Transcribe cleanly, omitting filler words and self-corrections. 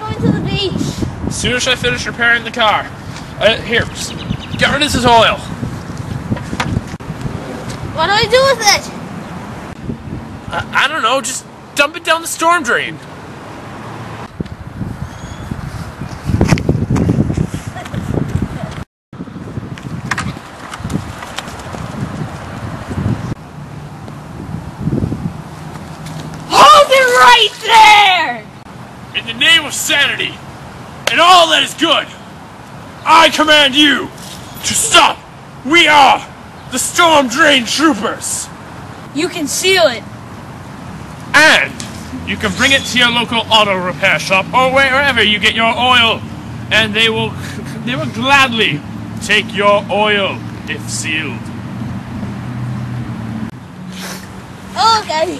going to the beach. As soon as I finish repairing the car. Here, just get rid of this oil. What do I do with it? I don't know, just dump it down the storm drain. Hold it right there! In the name of sanity, and all that is good, I command you to stop. We are the Storm Drain Troopers. You can seal it. And you can bring it to your local auto repair shop or wherever you get your oil, and they will gladly take your oil if sealed. Okay.